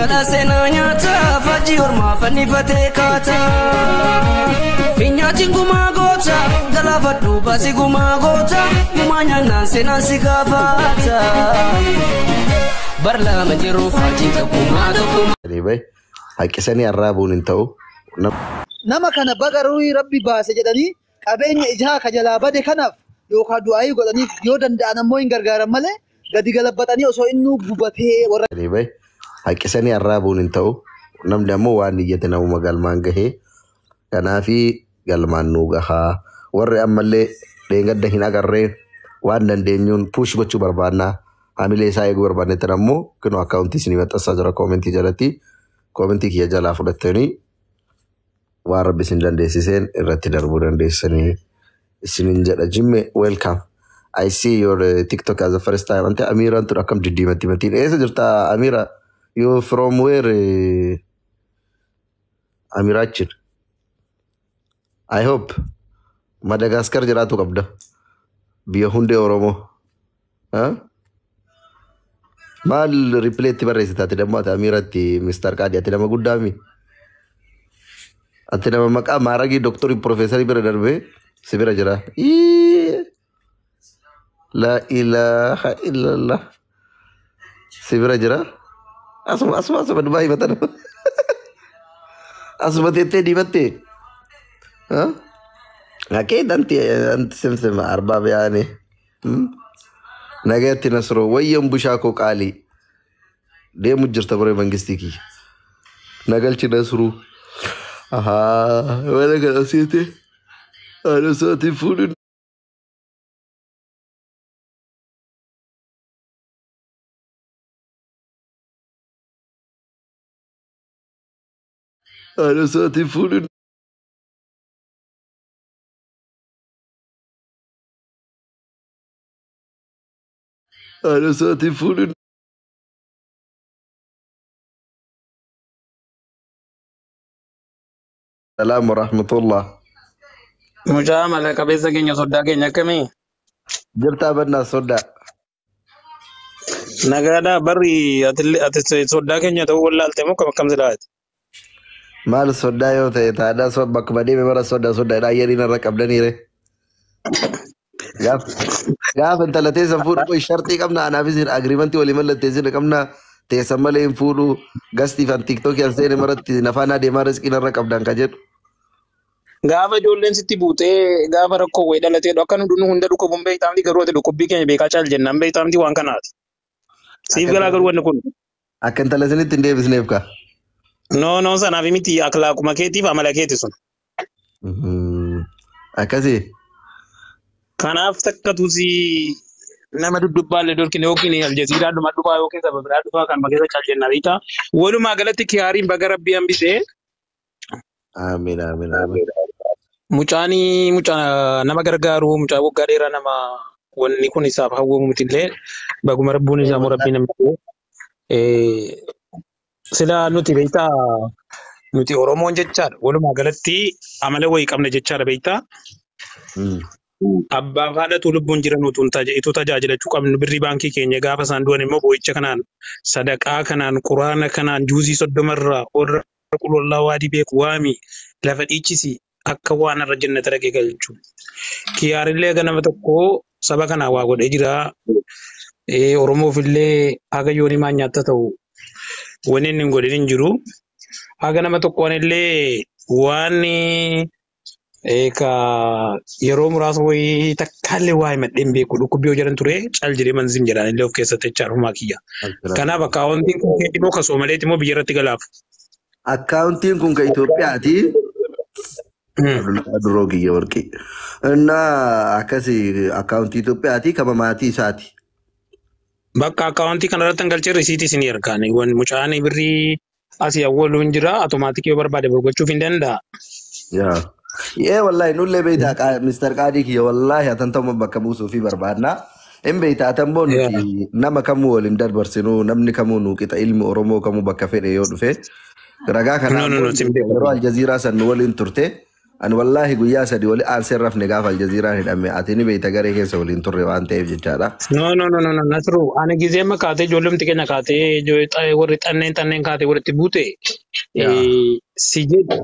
Gala senanyata faji orma fani fatekata Pinyati gumagota gala fadu basi gumagota Gumanya nansi nansi kafata Barla majiru faji takumata kuma Anyway, haqqisanii arraabuun hin ta'u. Nama kana bagaruu rabbi baase jedhanii qabeenya ijaa ka jalaa bade kanaaf yookaan du'aayii godhaniif yoo danda'an ammoo hin gargaaran malee gadi galabbatanii osoo innuu gubatee warra. Anyway, haqqisanii arraabuun hin ta'u. Namni ammoo waan iyyate namuma galmaan gahee. Kanaafi galmaan nuu gahaa. Warri ammallee dheengadda hin agarree waan dandeenyuun push gochuu barbaannaa. Hamilee isaa eeguu barbaannetti ammoo kinu akkaawuntii isinii maxxansaa jira koomentii jalatti. Koomentii kiyya jalaa fudhattanii waan rabbi isin dandeessiseen irratti darbuu dandeessanii isinin jedha. Jimme welcome. I see your TikTok as the first time. Ante Amira tu rakam jiddi mati mati. Esa jirta Amira. You from where? Amira Chir. I hope Madagascar jiratu kabda. Biya hunde Oromo. Huh? Mal replay ti barre sita tidak mata Amira ti Mr. Kadi tidak magudami. Ante nama maka maragi doktor profesor ibera darbe sebera jera. La ilaha illallah. Sebera jera. Asma Dubai mata. Asma tete di mate. Huh? Ngake nanti sem arba beane. Nagati nasro wayam bushako kali. Dia mujirta bare mangistiki. Nagalchi nasru. Aha, wala ka asite. Ano sa ating food? Ano sa ating food? Ano sa ating food? السلام ورحمة الله. مجاملة كبيسة كينيا صدا كينيا كمي. جرتا بدنا صدا. نجادا بري أتل صدا كينيا تقول لا تمو كم زلات. مال صدا يو تادا صد بكبدي بمرة صدا لا يرينا ركب دنيره. قاف أنت لا تيسم فود كوي شرطي كمنا أنا بيصير أجريمنتي ولا ملا تيسير كمنا تيسم مالين فودو قصدي فان تيك توك يالسين مرة نفانا دي مارس كنا ركب دان كجر. Gaafa ijoolleen sitti buutee gaafa rakkoo wayii dhalatee akka nu dunu hunda dhukkoo bombee taa'amti garuu ati dhukkubbii keenya beekaa caal jennaan bee taa'amti waan kanaati. Siif galaa garuu wanni kun. Akka intala isinitti hin deebisneef ka. No sanaaf miti akhlaaquma keetiif amala keeti sun. Akkasii. Kanaaf takka tusi nama duddubbaalee dorkine yookiin aljaziiraa dhuma dhufaa yookiin saba biraa dhufaa kan mageessa caal jennaa beektaa. Walumaa galatti kiyaariin baga rabbii hambisee. Amiin. Mucaa nama gargaaru mucaa waggaa dheeraa nama wanni kun isaaf hawwamu mitillee baguma rabbuun isaa morabbii namni sila nuti beektaa nuti Oromoon jechaadha walumaa galatti amala wayii qabna jechaadha beektaa abbaa haadhatu lubbuun jiran utuu tajaajilachuu qabnu birrii baankii keenya gaafa isaan du'an immoo boo'icha kanaan sadaqaa kanaan quraana kanaan juuzii 30 warra qulqullaa waadii beeku waami lafa dhiichisi akka waan irra jannata dhaqee galchu. Kiyaarillee ganama tokko saba kanaa waa godhee jira. Oromoofillee haga yooni maan nyaatta ta'u wanni inni hin godhin hin jiru. Haga nama tokkoonillee waan yeroo muraasa wayii takkaallee waa himadheen beeku dhukkubbii hojjetan ture caal jedhee manzim jedhaan illee of keessatti jechaarumaa kiyya. Kanaaf akkaawwantiin kun immoo kasoo maleetti immoo biyya irratti galaafu. Akkaawuntiin kun ka Itoophiyaati. Duroo kiyya warqii. Innaa akkasii akkaawuntii Itoophiyaati kama maatii isaati. Bakka akkaawuntii kanarratti galchee risiitii isin ergaan mucaan birrii asii awwaluun jira automaatikii yoo barbaade borgochuuf hin danda'a. Wallahi nullee beektaa Mr. Qaadii kiyya wallahi atantama bakka buusuu fi barbaadnaa. Hin beektaa atammoo nuti nama kamuu waliin dabarsinu namni kamuu nu qixa ilmi Oromoo kamuu bakka fedhe yoo dhufe. Ragaa kanaan yeroo aljaziiraa san waliin turte Ani wallahi guyyaa sadii wali aansee rafne gaafa aljaziiraan hidhame atini beeyta garee keessa waliin turre waan ta'eef jechaadha. No. Nasru. Ani gizee makaatee ijoollemti keenya kaatee warri xanneen kaatee walitti buute. Si jedhu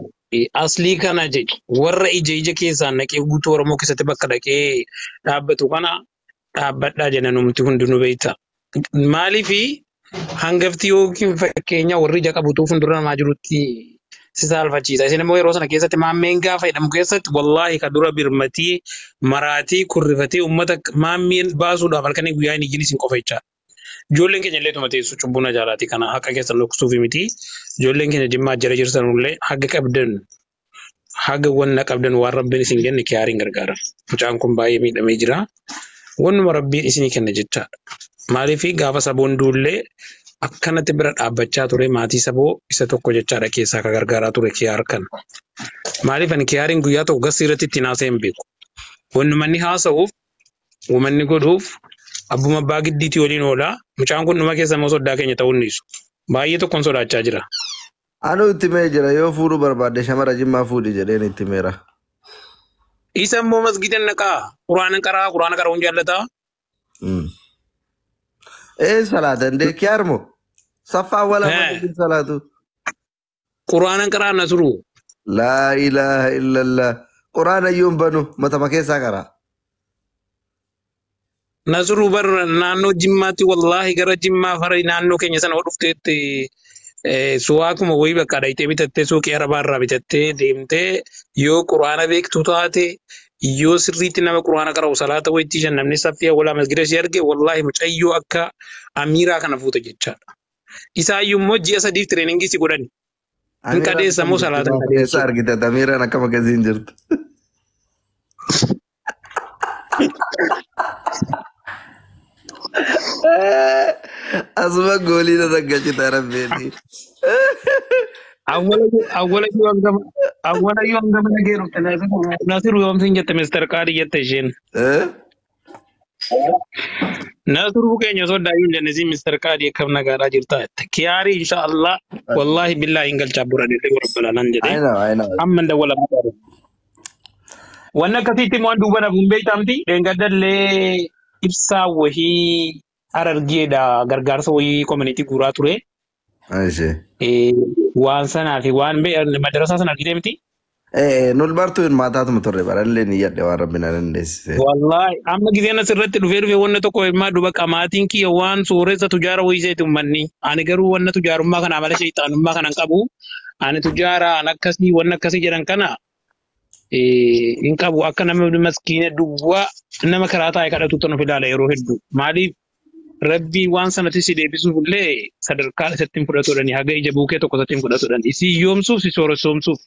aslii kana jedhu warra ija keessaan naqee guutuu Oromoo keessatti bakka dhaqee dhaabbatu kana dhaabbadhaa jenna numti hundinuu beekta. Maaliifi hangafti yookiin fakkeenya warri ija qabutuuf fuuldura namaa jirutti si saalfachiisa. Isin immoo yeroo sana keessatti maammeen gaafa jedhamu keessatti wallaahi ka dura birmatii maraatii kurrifatee uummata maammeen baasuudhaaf halkanii guyyaa hin ijjiin isin qofa jechaadha. Ijoolleen keenya illee tuma teessu cubbuuna jaalaati kana haqa keessan dhoksuuf miti. Ijoolleen keenya jimmaa jala jirtan illee haga qabdan haga wanna qabdan waan rabbiin isin kenne kiyaariin gargaara. Mucaan kun baay'ee miidhamee jira. Wannuma rabbiin isinii kenna jechaadha. Maaliifi gaafa saboon duullee akkanatti bira dhaabbachaa ture maatii saboo isa tokko jechaadha keessaa ka gargaaraa ture kiyaar kan. Maaliif ani kiyaariin guyyaa tokko gassi irratti ittiin haasa'e hin beeku. Wannumanni haasa'uuf, uumanni godhuuf abbuma abbaa giddiitii waliin oolaa. Mucaan kun dhuma keessa immoo soddaa keenya ta'uu dhiisu. Baay'ee tokkoon sodaachaa jira. Anu itti mee jira yoo fuudhuu barbaadde shamara jimmaa fuudhi jedheen itti meera. Isa immoo masgiida naqaa. Quraana qara'uun jaallataa. Salaata ndee kiyaar moo? Saffaa wala malee salaatu. Quraana qaraa Nasru. Laa ilaaha illallah. Quraana iyyuun banu matama keessaa qaraa. Nasru bar naannoo Jimmaatti wallaahi gara Jimmaa fara naannoo keenya sana dhufteetti suwaakuma wayii bakka dhayitee bitattee suuqii arabaa irraa bitattee deemtee yoo quraana beektu taate yoo sirriitti nama quraana qara'u salaata wayitti shan namni saffii walaa masgida si arge wallaahi mucayyoo akka amiiraa kana fuuta jechaadha. Isaayyuu immoo ji'a sadiif tireeningii si godhani. Hin qadeessa moo salaata qadeessa argite amiiraan akka magasiin jirtu. Asuma goolii na raggachita rabbeeti. Awwalayyuu hangama nageeru Nasiru yoomsin jette Mr. Qaadii jette isheen. Nasiru keenya soddaayyuu jenne si Mr. Qaadii akkam nagaadhaa jirta jette. Kiyaarii inshaallah wallahi billahi hin galchaa buradee warabbalanaan jedhee. Amma dawwala maqaadha. Wanna akkasiitti waan duuba nafuun beektamti dheengaddallee ibsaa wahii Harargeedha gargaarsa wayii community guuraa ture. Waan sanaa fi waan madarasaa sana argitee miti. Nul bartuun maataatuma turre barallee ni yadde waan rabbina dandeessise. Wallahi amma gizeen asirratti dhufee wanna tokko himaa duba qamaatiin kiyya waan sooressa tujaara wayiseeti ummanni. Ani garuu wanna tujaarummaa kana amala shayxaanummaa kana hin qabu. Ani tujaaraan akkasii wanna akkasii jedhan kana hin qabu akka nama maskiina duwwaa nama karaa taa'e kadhatu tanu filaala yeroo hedduu. Maaliif Rabbi waan sanatti si deebisuuf illee sadarkaa isatti hin fudhatudhani haga ija buukee tokko isatti hin fudhatudhani. Si yoomsuuf si sooromsuuf.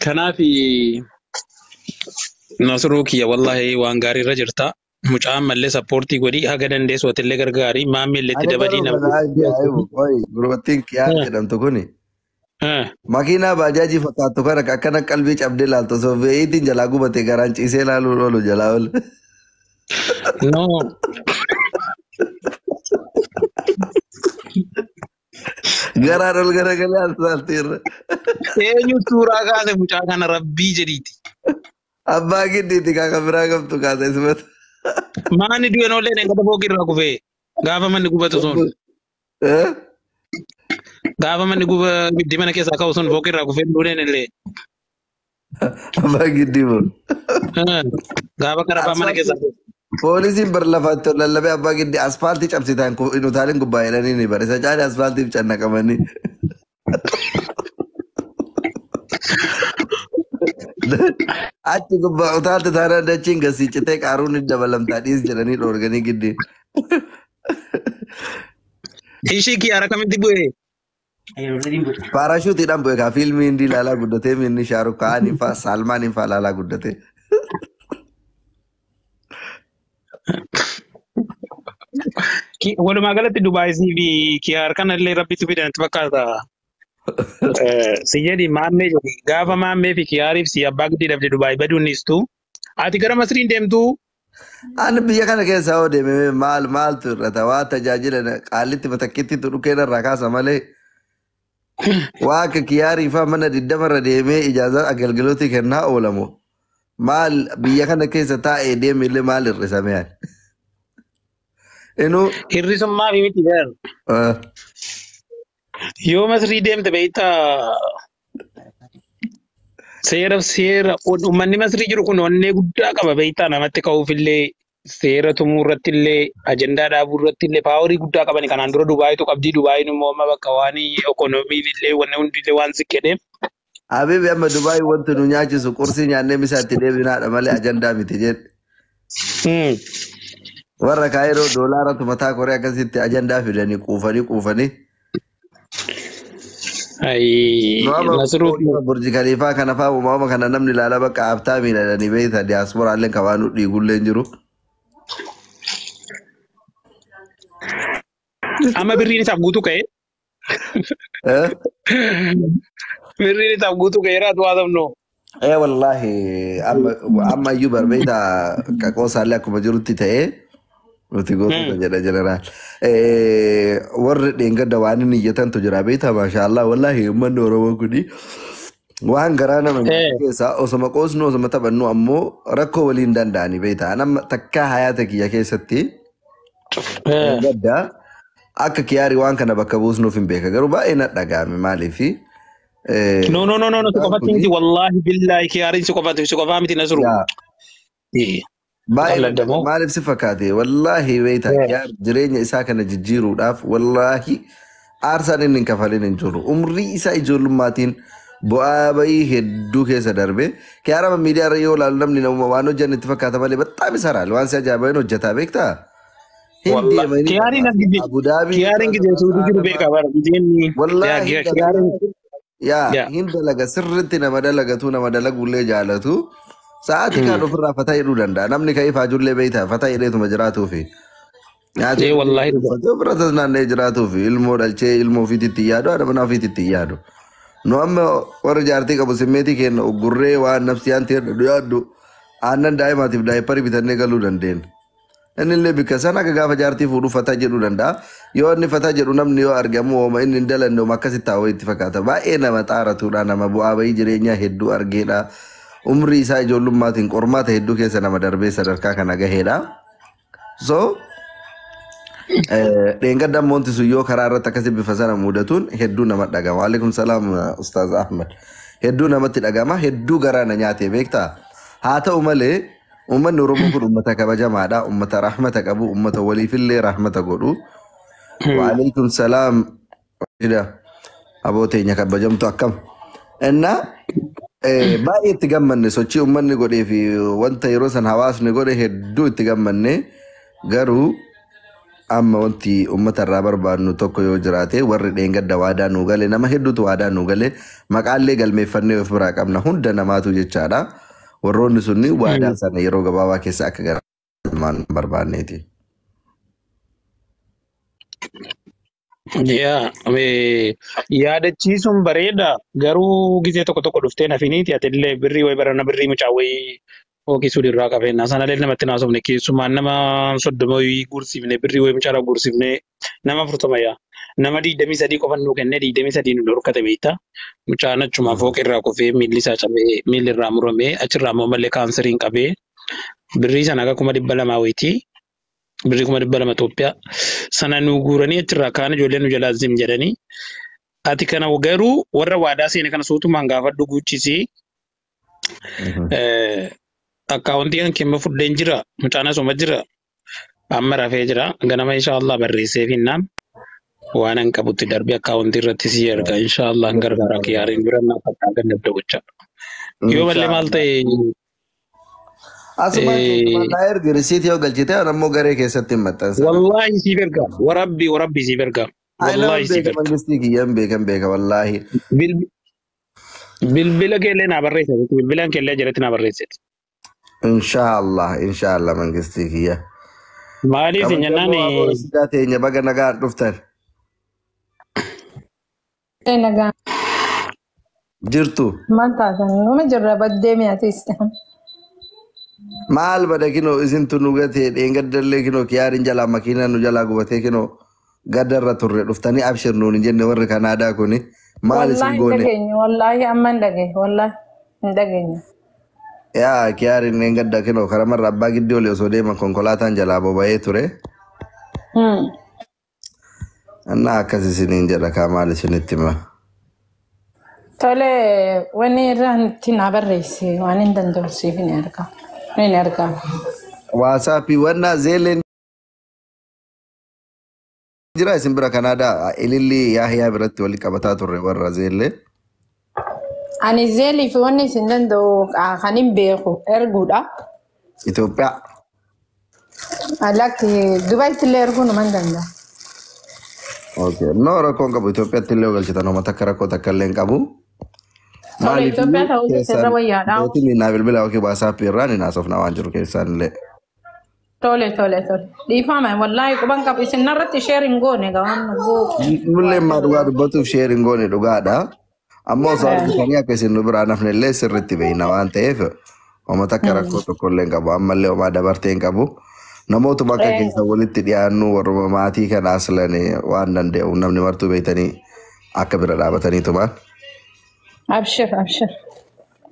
Kanaaf Nasruu kiyya wallahi waan gaarii irra jirta. Mucaan mallee sappoortii godhii haga dandeessu watillee gargaarii maammi illee itti dabadii nama. Gurbattiin kiyaa jedhamtu kuni. Makiinaa baajaajii fakkaattu kana akkana qalbii cabdee laaltu osoo veeyitiin jalaa gubatee garaan ciisee laaluun oolu jalaa oolu. No. Garaan ol garagalee asfaaltiirra. Eenyu suuraa kaase mucaa kana rabbii jedhiiti. Abbaa giddiiti kaaka biraa qabtu kaase isumata. Maani du'e noollee dhengata bookirraa kufee gaafa manni gubatu sun. Gaafa manni giddi mana keessaa ka'u sun bookirraa kufee duuneen illee. Abbaa giddii moo? Gaafa karabaa mana keessaa. Poolisiin bar lafaatti lallabee abbaa giddii asfaaltii cabsitaan utaaleen gubbaa jedhanii ni bara. Isa caali asfaaltiif cannaqamanii. Achi gubbaa utaalti taanaan dachiin gasii citee qaaruun ni dabalamtaa dhiis jedhanii dhoorganii giddii. Ishii kiyyaara kamitti bu'ee? Paarashuutiidhaan bu'e kaa fiilmii hindi ilaalaa guddatee miinni Shaaruk Ka'aanii fa'aa Saalmaanii fa'aa ilaalaa guddatee. Walumaa galatti Dubaayisii fi kiyyaara kanallee rabbitu fidanatti fakkaata. Si jedhi maammee jedhi gaafa maammee fi kiyyaariif si abbaa giddii dhabde Dubaay baduun niistu. Ati gara Masriin deemtu. Ani biyya kana keessa yoo deeme maaltu irrata waa tajaajila qaalitti matakkitti dhukeen irraa kaasa malee Waaqa kiyaarii faa mana 20 irra deemee ijaazaa agalgalooti kennaa oolamu. Maal biyya kana keessa taa'ee deemillee maal hir'isame yaani? Inuu Hirrisummaa fi miti beeru. Yoo Masrii deemte beektaa seera uummanni Masrii jiru kun onnee guddaa qaba beektaa namatti ka'uufillee seera tumuu irratti illee ajandaa dhaabuu irratti illee paaworii guddaa qabani. Kanaan dura Dubaayitu qabdii. Dubaayin immoo amma bakka waan ekonomiin illee wanni hundi illee waan ziqqeedheef. Habibi amma Dubaay wanti nu nyaachisu qursii nyaannee misaatti deebinaadha malee ajandaa miti jedhe. Warra kaayiroo doolaaratu mataa koree akkasitti ajandaa fidanii quufanii. Nasruu Burji Khaliifaa kana fa'aa uumama kana namni ilaala bakka haftaa miidhaganii beekta diyaaspooraallee kan waan dhiigullee jiru. amma birriin isaaf guutuu ka'e. Birriin isaaf guutuu ka'eera atu haasofnu. Wallaahi amma iyyuu barbeeta qaqoosaallee akkuma jirutti ta'ee nuti gootota jedha jeneraal. Warri dheengadda waan inni iyyatantu jira beektaa maashaallah wallaahi uummanni Oromoo kuni waan garaa nama keessaa osoma qoosnu osoma taphannu ammoo rakkoo waliin danda'anii beektaa. Nama takkaa hayaata kiyya keessatti gaddaa akka kiyaarii waan kana bakka buusnuuf hin beeka garuu baay'ee na dhaga'ame maaliifi. No, si qofatti miti wallaahi billaahi kiyaariin si qofaa miti Nasruu. Baay'ee maaliif si fakkaate wallaahi beektaa jireenya isaa kana jijjiiruudhaaf wallaahi aarsaan inni hin kafalin hin jiru umrii isaa ijoollummaatiin bu'aa bayii hedduu keessa darbe kiyaarama miidiyaa irra yoo ilaalu namni waan hojjanne itti fakkaata malee baxxaam isa raal waan si ajaa'iban hojjetaa beektaa. Kiyaariin gizee suudii jiru beekaa bara gizeenni. Hin dalaga sirriitti nama dalagatu nama dalagullee jaalatu. Sa'aatii kan ofirraa fataa jedhuu danda'a. Namni ka'ee faajullee beektaa fataa jedheetuma jiraatuufi. Ofirra tasnaannee jiraatuufi ilmoo dhalchee ilmoo ofiitti yaadu haadha manaa ofiitti yaadu. Nu amma warra jaartii qabu simmeetii kenna gurree waan nafsiyaan ta'e yaaddu aannan daa'imaatiif daa'ipparii bitannee galuu dandeenya. Inni illee bikka sana akka gaafa jaartii fuudhu fataa jedhuu danda'a. Yoo inni fataa jedhu namni yoo argamu hooma inni hin dalanne hooma akkasitti taa'uu itti fakkaata. Baay'ee nama xaaratudha nama bu'aa bayii jireenyaa hedduu argeedha. Umrii isaa ijoollummaatiin qormaata hedduu keessa nama darbee sadarkaa kana gaheedha. So dheengadda moonti sun yoo karaa irratti akkasii bifa sana mudatuun hedduu nama dhagama. Waalaikum salaam Ustaaz Ahmed. Hedduu namatti dhagama hedduu garaa na nyaatee beektaa. Haa ta'u malee uummanni Oromoo kun uummata kabajamaadha. Uummata rahmata qabu uummata waliifillee rahmata godhu. Waalaikum salaam abooteenya kabajamtu akkam. Innaa baay'ee itti gammanne sochii uummanni godhee fi wanta yeroo san hawaasni godhe hedduu itti gammanne garuu amma wanti uummata irraa barbaadnu tokko yoo jiraate warri dheengadda waadaa nuu gale nama hedduutu waadaa nuu gale maqaallee galmeeffannee of biraa qabna hunda namaatu jechaadha. Warroonni sunni waadaa sana yeroo gabaabaa keessa akka galmaan barbaanneeti. Yaadachiisuun bareeda garuu gisee tokko tokko dhuftee nafiniiti atillee birrii wayi barana birrii mucaa wayii hookisuu dirraa qabeenna sanallee namatti naasofne keessumaan nama 30 gursifne birrii wayi mucaa gursifne nama 40 yaa nama 23 qofan nuu kennee 23 nu dhorkate beektaa mucaan achuma fooq irraa kufee miilli isaa cabee miilli irraa muramee achirraa immoo mallee kaanseriin qabee birrii sana akka 200 wayitii. Birrii 200 Itoophiyaa sana nu guuranii achirraa kaan ijoolleen nu jalaa zim jedhanii ati kana garuu warra waadaa seene kana suutumaan gaafadhu guuchisii akkaawuntii kan keemma fudheen jira mucaan asuma jira amma rafee jira ganama inshaallah barreessee finnaan waan an qabutti darbii akkaawuntii irratti si erga inshaallah hin gargaara kiyaariin birannaa fakkaa gannabda gochaa yoo mallee maal ta'e Asuma daa'ir girisiitii yoo galchite ammoo garee keessatti hin maxxansa. Wallaahi siif erga warabbii siif erga. Wallaahi siif erga. Mangistii kiyyaan beeka wallaahi. Bilbila keellee naa barreessite bilbilaan keellee jalatti naa barreessite. Inshaallah mangistii kiyya. Maaliif jennaan sidaa teenya baga nagaan dhuftan. Nagaan. Jirtu. Maal taatan nama jirra baddee mi'aatis. Maal bada kinoo isin tunu gatee dheengaddallee kinoo kiyaariin jalaa makiinaa nu jalaa gubatee kinoo gaddarra turre dhuftanii abshir nuun hin jenne warri Kanaadaa kuni maal والله isin goone ندقيني والله أما ندقي والله ندقيني. yaa kiyaari inni gadda kinoo karamarra abbaa giddii oli osoo deeman konkolaataan jalaa boba'ee ture annaa akkas isiniin jedha kaa maal isinitti hima Tole wanni irraan ittiin abarreesse waan hin danda'usiif ni argama. Ni argama. waasaappii wannaa zeeleen jira isin bira kanaadaa ililli yaahiyaa biratti wali qabataa turre warra zeellee Ani zeelii fi wanni isin danda'u kan hin beeku erguudha. Itoophiyaa Lakki Dubaayitti illee erguun man danda'a. okay no rakkoon qabu Itoophiyaatti illee galchitan hooma takka rakkoo takka illee hin qabu Tole Itoophiyaa ta'uu sirra wayyaadha. mootiin naa bilbila yookiin waasaappii irraan hin haasofna waan jiru keessaan illee Tole. Dhiifama wallahi quban qabu isin narratti sheerin goone gawaan goo. nullee maa dhugaa dubbatuuf sheerin goone dhugaadha ammoo osoo argitanii akka isin nu biraa nafne illee sirriitti beeyna waan ta'eef hooma takka rakkoo tokko illee hin qabu ammallee homaa dabartee hin qabu namootuma akka keessa walitti dhiyaannu warruma maatii kana aslane waan danda'u namni martuu beeytanii akka bira dhaabataniituma Abshir.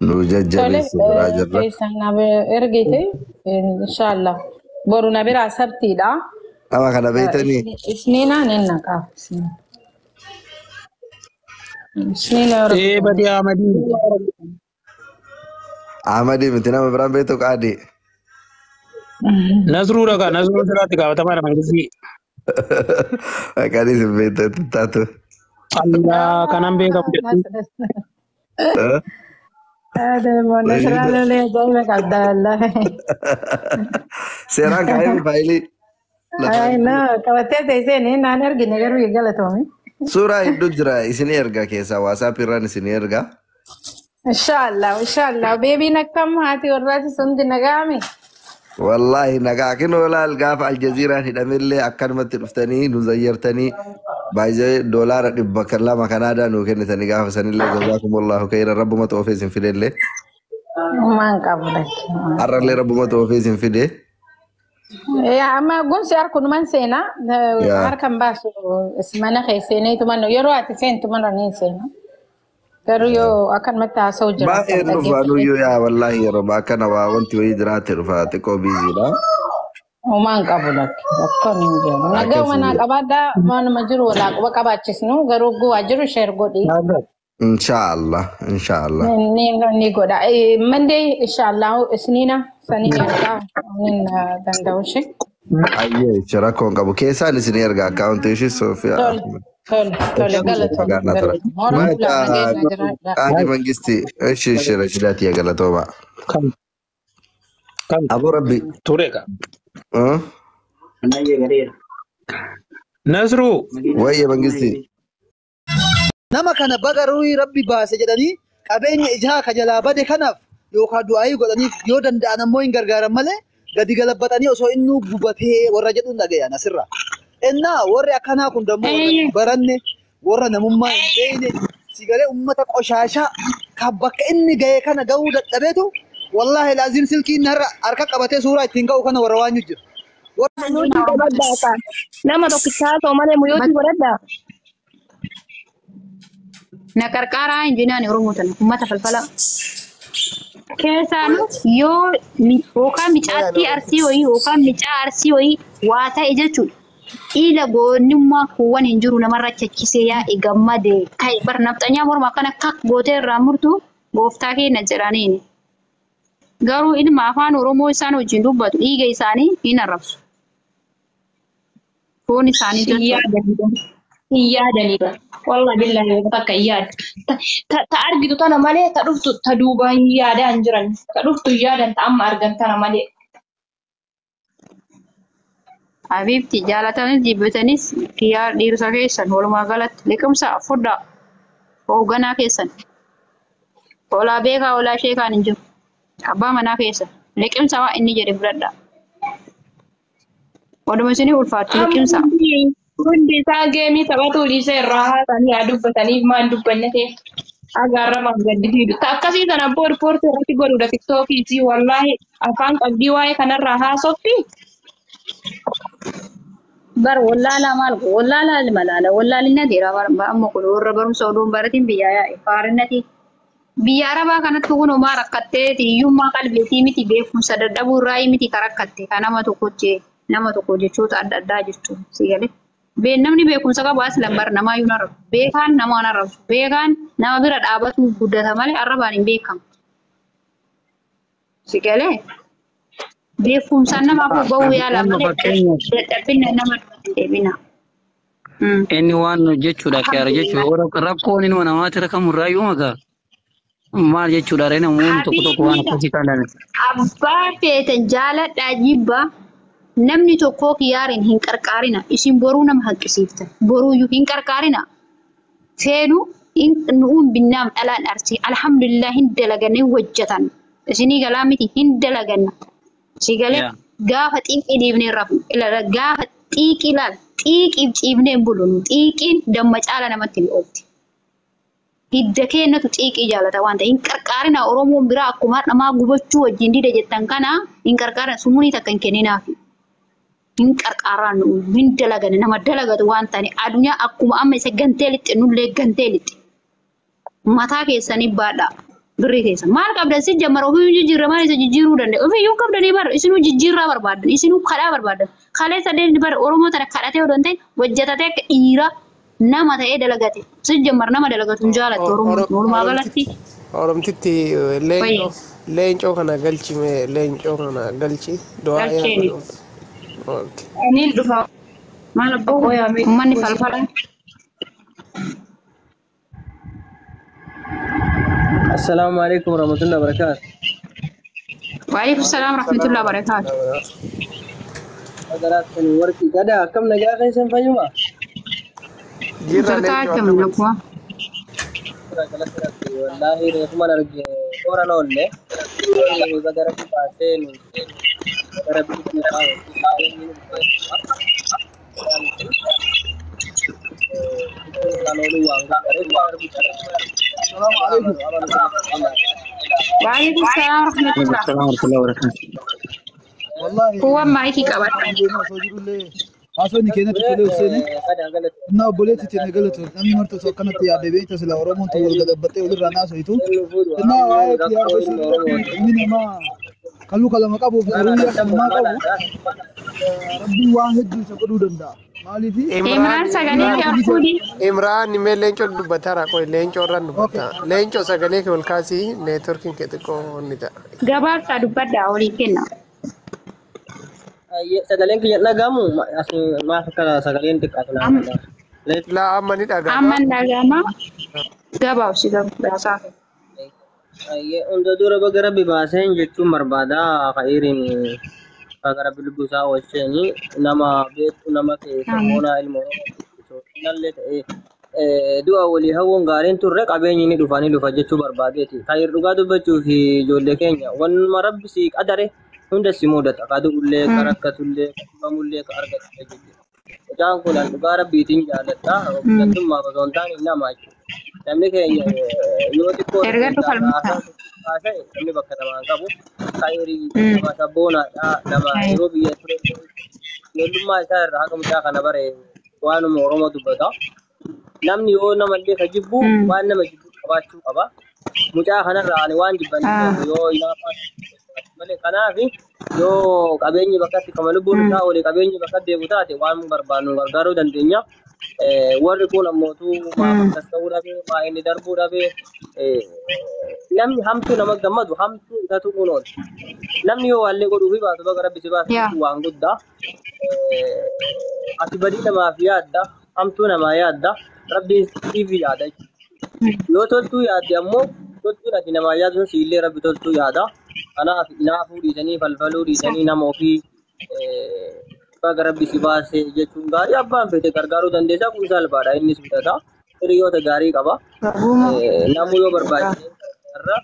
nu jajjabeessu biraa jirra Keessan na ergite inshallah. Boru na bira sabtiidha. ama kana beeytanii Isniina nenna qaaf. Isniina badii Ahmadii. Ahmadii miti nama biraan beektu qaadii Nasruu dhagaa Nasruu sirraatti gaafatamaa nama gisii. Maqaan isin beektu taatu Allah kanan beekamu jedhu. Adeemona siraalee ajaa'iba qabda wallahi. seeraan kaa'ee faayilii Ay no, qabatee teessee naan ergine garuu galatoome. suuraa hedduu jira isinii erga keessaa waasaappii irraan isinii erga Inshallah. Beebiin akkam haati warraati sundi nagaame. wallaahi nagaa kinoo laal gaafa aljaziiraan hidhamellee akkanumatti dhuftanii nu zayyartanii baay'ee doolaara 200 kanaadaa nuu kennitanii gaafa sanillee jazaakumullahu khayra rabbuma toofee isin fidellee Maan qabu lakki. har'allee rabbuma toofee isin fide Amma gunsi harkunuman seena harkan baasu mana keessanii tuman yeroo ati seentu mana ni seena. Garuu yoo akkanumatti haasa'u jira. baay'ee dhufaanuyyuu yaa wallaahi yeroo akkana waa wanti wayii jiraate dhufa xiqqoo biiziidha Maan qabu lakki. Rakkoon hin jiru. Nagaa manaa qabaadhaa manuma jiru walaa quba qabaachisnu garuu guwaa jiru sheer godhi. inshaallah Ni godha. Mandee inshallah isniina sanii ergaa nin danda'u shi. ayyee ichi rakkoon qabu keessaan isin erga akkaawuntii ishii Soofiyaa Tole galatoome. qaadi mangisti ishi rashidaatiya galatooma Kan abu rabbi ture ka. Nasruu. wayye mangisti Nama kana bagaruu rabbi baase jedhanii qabeenya ijaa ka jalaa bade kanaaf yookaan du'aayii godhaniif yoo danda'an ammoo hin gargaaran malee gadi galabbatanii osoo innuu gubatee warra jedhuun dhagayan asirra. Ennaa warri akkanaa kun dammoo warra baranne warra namummaa hin beekne sigalee uummata qoshaashaa kan bakka inni ga'e kana ga'uu dadhabeetu wallaahi laaziim silkiin harka qabatee suuraa ittiin ga'u kana warra waan jira. Nama tokkichaa ta'u malee muyyooti godhadhaa. Na qarqaaraa injinaan Oromoo tana uummata falfala. Keessaan yoo yookaan micaattii arsii wayii yookaan micaa arsii wayii waa ta'e jechuudha. Dhiila goonnummaa kuuwwan hin jiru namarra chakkisee yaa'e gammadee ka'e barnafxanyaa morma kana akka gootee irraa murtu gooftaa keenya jedhaniini. Garuu ilma afaan Oromoo isaan wajjin dubbatu dhiiga isaanii hin arrabsu. Foon isaanii hin yaadanidha. Wallahi billahi takka hin yaadu. Ta argitu tana malee ta dhuftu ta duuba hin yaadaa hin jiran. Ta dhuftu hin yaadan ta amma argan tana malee. Habiibti jaalatanis jibbitanis kiyyaa dhiirsa keessan walumaa galatti liqimsa fuddaa hoogganaa keessan. Olaa beekaa olaa sheekaan hin jiru. Abbaa manaa keessan liqimsa waa inni jedhe fudhadhaa. Waduma isinii ulfaattu liqimsa. Hundi isaa geemii taphatuu dhiisee irraa haasanii haa dubbataniif maan dubbanne ta'e agaarramaan gadi fiidu. Akkasii sana abboo riippoortii irratti godhuudha tiktookiitii wallaahi afaan qabdii waa'ee kanarraa haasofti. بر ولا لا مالك ولا لا الملالة ولا للنادي أما كل وربهم سودون برتين بيا فارنتي بيا ربا كانت تكون ما ركعتي يوم ما قلبي متي بيكون سدد أبو راي متي كركعتي أنا ما تقولي nama tokko jechuudha adda addaa jechuudha sigalee namni beekumsa qabu as lambar namaa yoo narra beekaan nama narra beekaan nama bira dhaabatu guddata malee arrabaan hin beekamu sigalee beekumsa nama ko bahu yaala malee dadhabina nama deebina. Inni waan jechuudha kyaara jechuudha rakkoon inni namaatti rakamu raayuu magaa maal jechuudha reena uumuun tokko waan akkasii kaalame. Abbaa feetan jaaladhaa jibbaa. Namni tokko kiyaarin hin qarqaarina isin boruu nama hanqisiiftan boruuyyuu hin qarqaarina feenu nuun binnaam dhalaan arsii alhamdulillah hin dalagannee hojjetan isinii galaa miti hin dalaganna sigalee gaafa xiiqii dhiibnee rafu gaafa xiiqii laal xiiqiif ciibnee bulunu xiiqiin damma caala namatti hin oolti hidda keenyatu xiiqii jaalata waan ta'e hin qarqaarina oromoon biraa akkuma namaa gubachuu wajjin dida jettan kana hin qarqaarina sumurii takka hin kenninaafi. Hin qarqaaraan hin dalagane nama dalagatu waan ta'ani addunyaa akkuma amma isa gantee lixxe nullee gantee lixxe mataa keessanii baadhaa birrii keessa maal qabdan si jammara ofii jijjiirra maal isa jijjiiruu danda'e ofii yoo qabdanii bar isinuu jijjiirraa barbaadan isinuu kadhaa barbaadan kalee sadeen bar oromoo tana kadhatee odoo hin ta'in hojjetatee akka dhiira nama ta'ee dalagate si jammar nama dalagatu hin jaalatte oromoo galatti. Oromtitti leencoo kana galchime leencoo kana galchi du'aa yaa. Ini dufa mana boho ya mani falfala. Assalamualaikum warahmatullahi wabarakatuh. Waalaikumsalam warahmatullahi wabarakatuh. Adarat kan warki kada kam naga kai san fayuma. Jirta kam nakwa. Wallahi re kuma narge orang olle. Bagara ki paase nu. Waalaikumsalam warahmatullahi wabarakatuh. Kuwa maiki kabar. Asoni keenyatti tolee uffisanii innaa obboleetti ittiin eegalatu namni marti osoo akkanatti yaadde beekta sila Oromoon ta'uu wal gadabbattee walirraa naasoitu innaa waa'ee kiyyaa gosa inni namaa kaluu kalama qabu fi haruyyaa kalmaa qabu rabbiin waan hedduu isa godhuu danda'a. Maaliif Imraan sagalee kee fuudhi. Imraan nimee leencoo dubbataa raakoo leencoo irraan dubbata leencoo sagalee kee ol kaasii neetworkiin kee xiqqoo ni ta'a. Gabaabsaa dubbadhaa olii kenna. Sagaleen kiyya dhagamu maaf akka sagaleen xiqqaatu naa laa amma ni dhagama. Amma dhagama gabaabsi gabaasaa. Hunda dura baga rabbi baaseen jechuun barbaada khayriin baga rabbi lubbusaa oolcheeni nama beektu nama keessa moonaa ilmoo nallee ta'ee du'a walii hawwuun gaariin turre qabeenyi ni dhufanii dhufa jechuu barbaadeeti. Khayr dhugaa dubbachuu fi ijoollee keenya wanuma rabbi si qadare hunda si mudata kaduullee karakkatullee qabamullee ka argatu jechuudha. Ijaan kun dhugaa rabbiitiin jaalladha. Biqiltummaa osoo hin taane nama jechuudha. Namni keenya yoo xiqqoo namni bakka namaan qabu khayrii nama sabboonaadha nama yeroo biyya ture ijoollummaa isaa irraa haqa mucaa kana bare waanuma Oromoo dubbata. Namni yoo namallee ka jibbu waan nama jibbu qabaachuu qaba. Mucaa kanarraa ani waan jibbaniif yoo ilaafaa malee kanaaf yoo qabeenyi bakkatti kama lubbuun isaa olii qabeenyi bakka deemu taate waan barbaannu gargaaruu dandeenya. Warri kun ammootu maaf akkas ta'uu dhabee maa inni darbuu dhabee namni hamtuu nama gammadu hamtuu isatu kunooti. Namni yoo waallee godhuu fi baatu baga rabbi si baatu waan guddaa. Ati badii namaaf yaadda hamtuu namaa yaadda rabbiin siif yaada. Yoo toltuu yaadde ammoo toltuun ati namaa yaadu sun siillee rabbi toltuu yaada. Kanaaf inaafuu dhiisanii falfaluu dhiisanii nama ofii baga rabbi si baase jechuun gaarii abbaan fete gargaaruu dandeessaa kun salphaadha innis bitata hiriyoota gaarii qaba namuu yoo barbaachise irra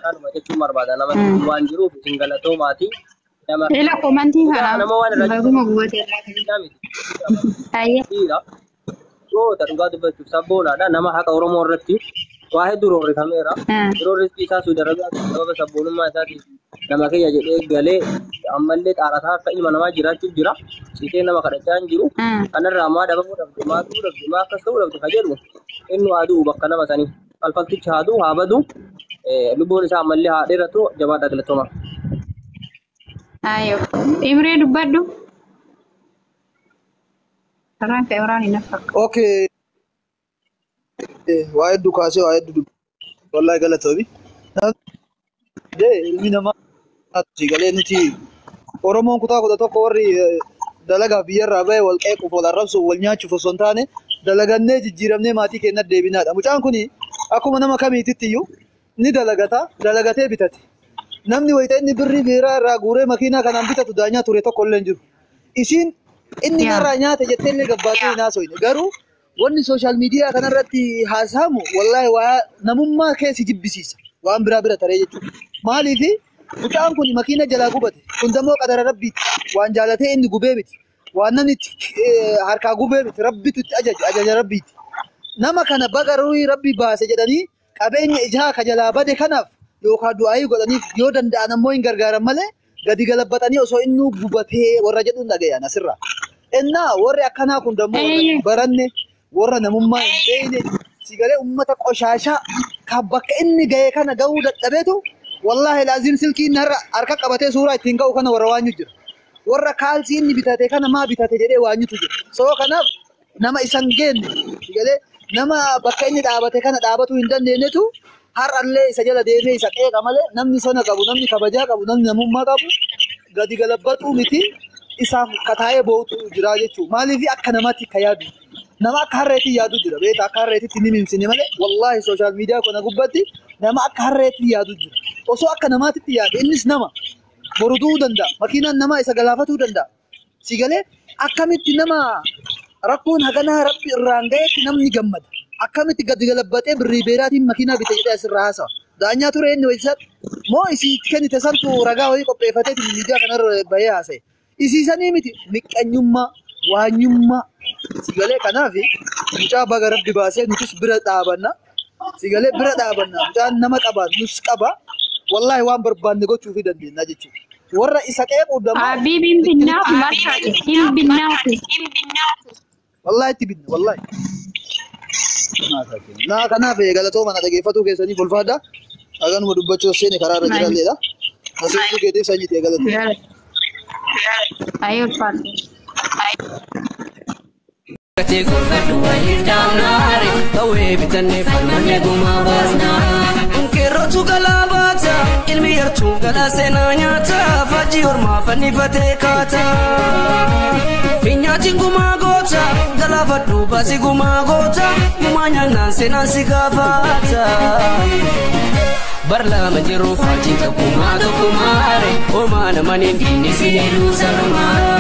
kanuma jechuun barbaada nama waan jiruuf isin galatoomaati nama ila komantii kana nama waan irra baguma gubatee dhiira yoo dhugaa dubbachuuf sabboonaadha nama haqa Oromoo irratti waa hedduu roorrifameera yeroo riskii isaa Suudi Arabiyaa sababa sabboonummaa isaatiif nama kiyya jedhee galee ammallee xaarataa akka ilma namaa jiraachuu jira. Siitee nama kadhachaa hin jiru. Kanarraa maa dhabamuu dhabde maatuu dhabde maa akkas ta'uu dhabde ka jedhu inni haa du'u bakka nama sanii. Falfaltichi haa du'u haa badu lubbuun isaa ammallee haa dheeratu jabaadha galatoomaa. Ayo, Imre dubbadhu. Karaan ka'e waraani nafa. Okay. Waa hedduu kaasee waa hedduu wallahi galatoomi. Ilmi namaa galee nuti Oromoon kutaa kudha tokko warri dalagaa biyyarraa bahe wal qeequuf wal arrabsuuf wal nyaachuuf osoo hin taane dalagannee jijjiiramnee maatii keenya deebinaadha. Mucaan kun akkuma nama kamiititti iyyuu ni dalagatee bitate. Namni wayita inni birrii biiraa irraa guuree makiinaa kanaan bitatu daanyaa ture tokko illee hin jiru. Isiin inni narraa nyaate jettee illee gabbaatee hin haasoine. Garuu wanni sooshaal miidiyaa kanarratti haasamu wallahi waa namummaa keessi jibbisiisa. Waan bira taree jechuudha. Maaliifi mucaan kun makiina jalaa gubate. Kun dammoo qadara rabbiiti. Waan jaalatee inni gubee miti. Waan namni harkaa gubee miti. Rabbitu itti ajaja rabbiiti. Nama kana bagaruu rabbi baase jedhanii qabeenya ijaa ka jalaa bade kanaaf yookaan du'aayii godhaniif yoo danda'an ammoo hin gargaaran malee gadi galabbatanii osoo inni gubatee warra jedhuun dhagayan asirraa. Ennaa warri akkanaa kun dammoo baranne warra namummaa hin beekne sigalee uummata qoshaashaa kan bakka inni ga'e kana ga'uu dadhabeetu wallahi laaziim silkiin harka qabatee suuraa ittiin ga'u kana warra waanyu jira. Warra kaalsii inni bitate kana maa bitate jedhee waanyutu jira. Soo kanaaf nama isan geenne sigalee nama bakka inni dhaabate kana dhaabatuu hin dandeenyetu har'allee isa jala deemee isa qeeqa malee namni sana qabu namni kabajaa qabu namni namummaa qabu gadi galabbatuu miti isaaf kataa'ee boo'utu jira jechuudha. Maaliif akka namaatti ka yaadu nama akka harreetti yaadu jira beeta akka harreetti ni mimsine malee wallahi sooshaal miidiyaa kana gubbatti nama akka harreetti yaadu jira. Osoo akka namaatti yaadu innis nama boruduu danda'a makiinaan nama isa galaafatuu danda'a. Sigalee akkamitti nama rakkoon haganaa rabbi irraan ga'etti namni gammada. Akkamitti gadi galabbatee birrii beeraatiin makiinaa bite jedhee asirraa haasawa. Daanyaa ture inni wayisatti moo isiitti kennite santu ragaa wayii qopheeffatee miidiyaa kanarra bahee haasa'e. Isiisanii miti miqqanyummaa waanyummaa sigalee kanaaf mucaa baga rabbi baasee nutis bira dhaabanna. Sigalee bira dhaabanna mucaan nama qaba nus qaba. Wallahi waan barbaanne gochuuf dandeenya jechuudha. Warra isa qeequu dammoo. Habiibin binnaaf marsaati. Hin binnaaf. Wallahi itti binna wallahi. Naa kanaaf galatooma na dhageeffatuu keessanii fulfaadha. Haganuma dubbachuuf seene karaa irra jiralleedha. Nasiibtuu keetiif sanyiiti galatooma. Ayo ulfaadha. Gati gurguddu waliif daamnaare kawwee bitannee falmannee gumaa baasnaa. Qeerrootu galaa baata ilmi yartuu galaa seenaa nyaata faajii hormaa fannifatee kaata. Finyaatiin gumaa goota galaafadhu baasii gumaa goota gumaa nyaannaan seenaan si gaafata. Barlama jiruu faajii tokkummaa tokkummaare ormaa namaniin diinni si hedduu sarmaa.